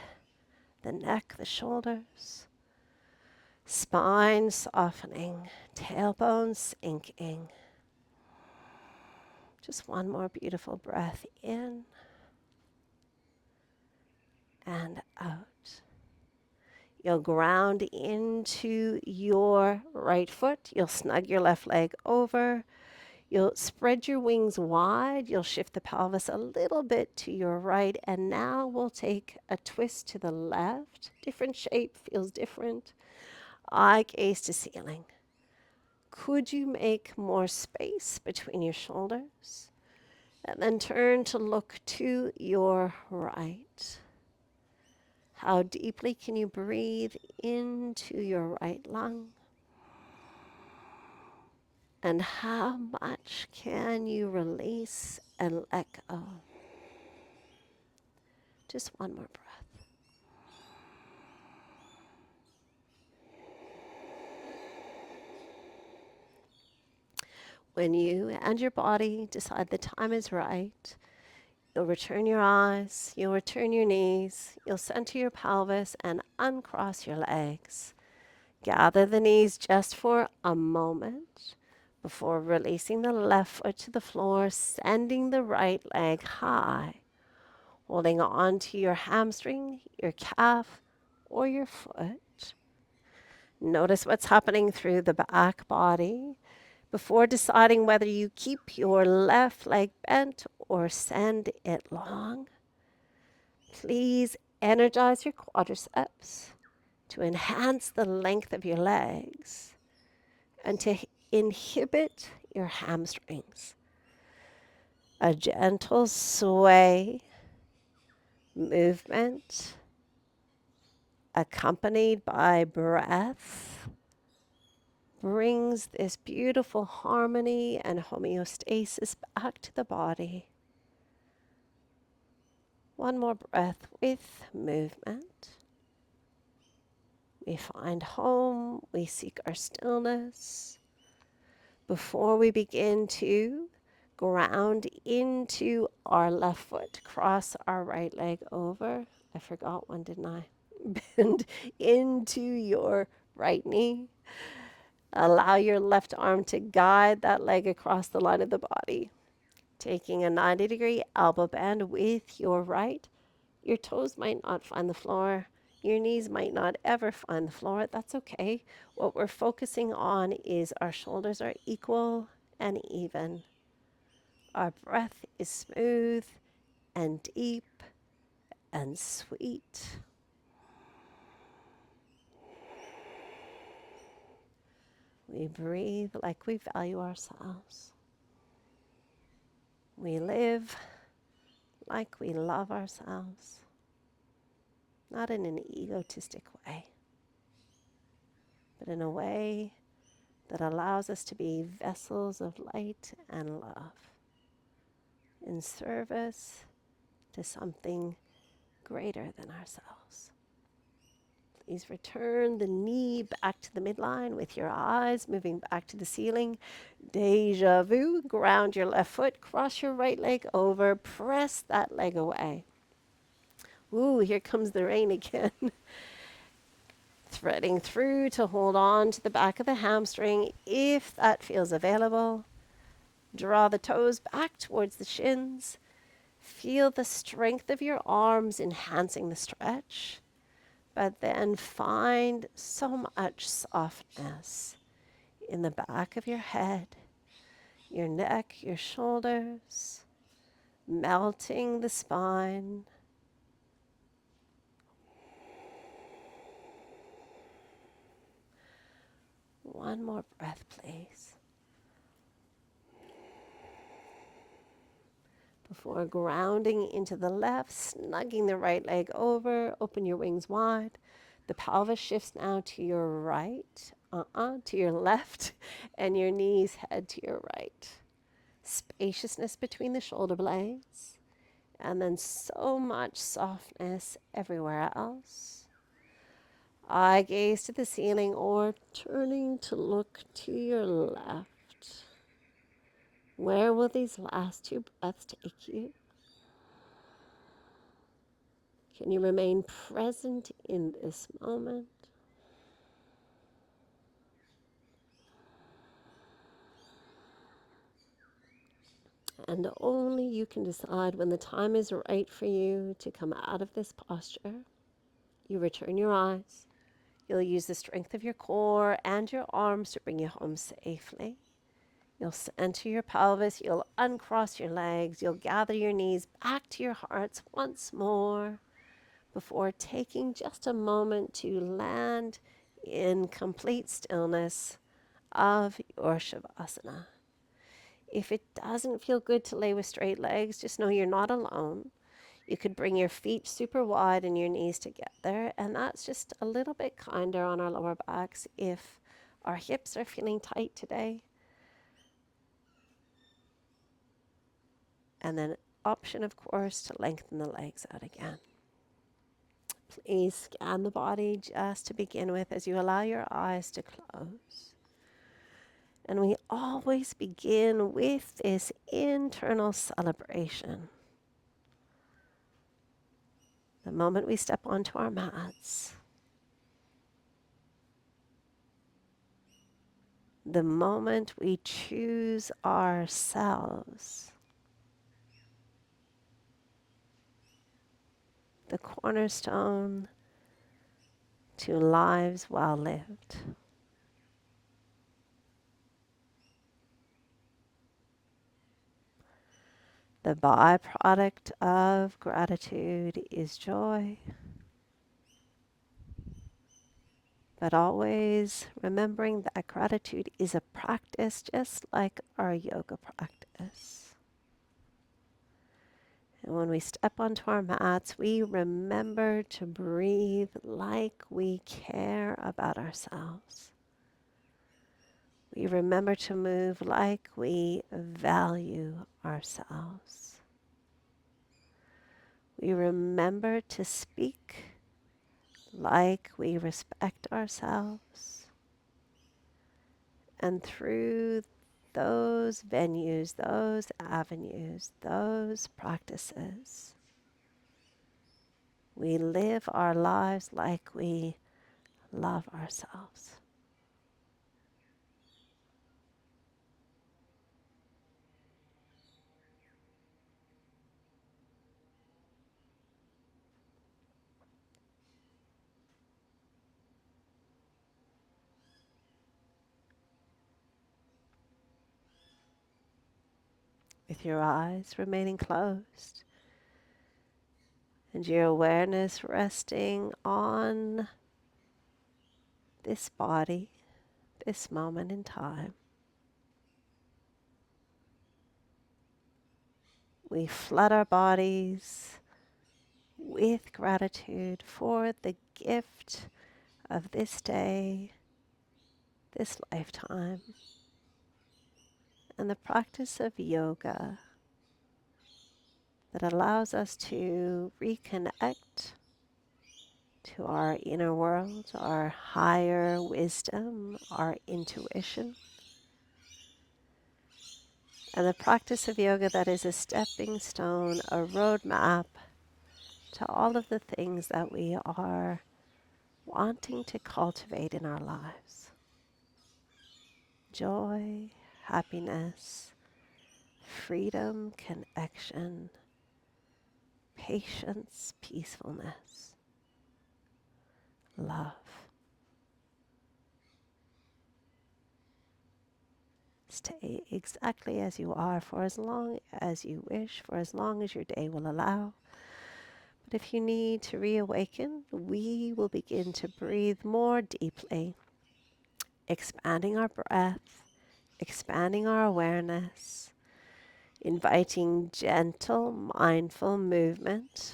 the neck, the shoulders, spine softening, tailbone sinking. Just one more beautiful breath in and out. You'll ground into your right foot. You'll snug your left leg over. You'll spread your wings wide. You'll shift the pelvis a little bit to your right. And now we'll take a twist to the left. Different shape, feels different. Eye gaze to ceiling. Could you make more space between your shoulders? And then turn to look to your right. How deeply can you breathe into your right lung? And how much can you release and let go? Just one more breath. When you and your body decide the time is right, you'll return your eyes, you'll return your knees, you'll center your pelvis and uncross your legs. Gather the knees just for a moment before releasing the left foot to the floor, sending the right leg high, holding on to your hamstring, your calf, or your foot. Notice what's happening through the back body before deciding whether you keep your left leg bent or send it long. Please energize your quadriceps to enhance the length of your legs and to inhibit your hamstrings. A gentle sway movement accompanied by breath brings this beautiful harmony and homeostasis back to the body. One more breath with movement. We find home, we seek our stillness. Before we begin to ground into our left foot, cross our right leg over. I forgot one, didn't I? Bend into your right knee. Allow your left arm to guide that leg across the line of the body. Taking a 90-degree elbow bend with your right. Your toes might not find the floor. Your knees might not ever find the floor. That's okay. What we're focusing on is our shoulders are equal and even. Our breath is smooth and deep and sweet. We breathe like we value ourselves. We live like we love ourselves, not in an egotistic way, but in a way that allows us to be vessels of light and love in service to something greater than ourselves. Please return the knee back to the midline with your eyes moving back to the ceiling. Deja vu, ground your left foot, cross your right leg over, press that leg away. Ooh, here comes the rain again. Threading through to hold on to the back of the hamstring if that feels available. Draw the toes back towards the shins. Feel the strength of your arms enhancing the stretch, but then find so much softness in the back of your head, your neck, your shoulders, melting the spine. One more breath, please. Before grounding into the left, snugging the right leg over, open your wings wide. The pelvis shifts now to your right, to your left, and your knees head to your right. Spaciousness between the shoulder blades, and then so much softness everywhere else. Eye gaze to the ceiling or turning to look to your left. Where will these last 2 breaths take you? Can you remain present in this moment? And only you can decide when the time is right for you to come out of this posture. You return your eyes. You'll use the strength of your core and your arms to bring you home safely. You'll center your pelvis. You'll uncross your legs. You'll gather your knees back to your hearts once more before taking just a moment to land in complete stillness of your Shavasana. If it doesn't feel good to lay with straight legs, just know you're not alone. You could bring your feet super wide and your knees together, and that's just a little bit kinder on our lower backs if our hips are feeling tight today. And then option, of course, to lengthen the legs out again. Please scan the body just to begin with as you allow your eyes to close. And we always begin with this internal celebration. The moment we step onto our mats, the moment we choose ourselves, the cornerstone to lives well lived. The byproduct of gratitude is joy, but always remembering that gratitude is a practice just like our yoga practice. And when we step onto our mats, we remember to breathe like we care about ourselves. We remember to move like we value ourselves. We remember to speak like we respect ourselves. And through those venues, those avenues, those practices, we live our lives like we love ourselves. With your eyes remaining closed and your awareness resting on this body, this moment in time, we flood our bodies with gratitude for the gift of this day, this lifetime, and the practice of yoga that allows us to reconnect to our inner world, our higher wisdom, our intuition, and the practice of yoga that is a stepping stone, a roadmap to all of the things that we are wanting to cultivate in our lives. Joy, happiness, freedom, connection, patience, peacefulness, love. Stay exactly as you are for as long as you wish, for as long as your day will allow. But if you need to reawaken, we will begin to breathe more deeply, expanding our breath, expanding our awareness, inviting gentle, mindful movement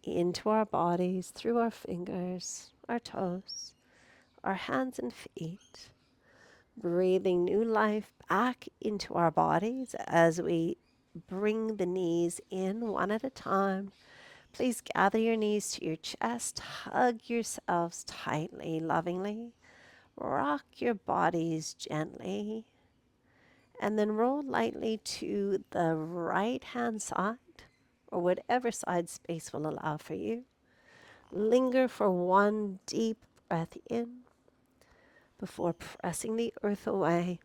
into our bodies through our fingers, our toes, our hands and feet. Breathing new life back into our bodies as we bring the knees in one at a time. Please gather your knees to your chest, hug yourselves tightly, lovingly. Rock your bodies gently. And then roll lightly to the right hand side, or whatever side space will allow for you. Linger for one deep breath in before pressing the earth away.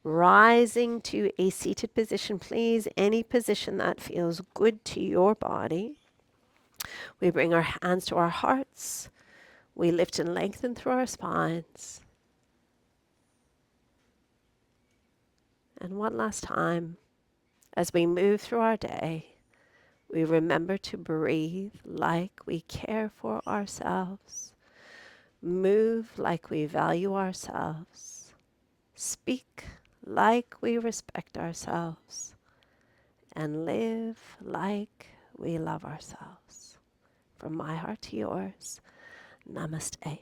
Rising to a seated position, please. Any position that feels good to your body. We bring our hands to our hearts. We lift and lengthen through our spines. And one last time, as we move through our day, we remember to breathe like we care for ourselves. Move like we value ourselves. Speak like we respect ourselves. And live like we love ourselves. From my heart to yours, namaste.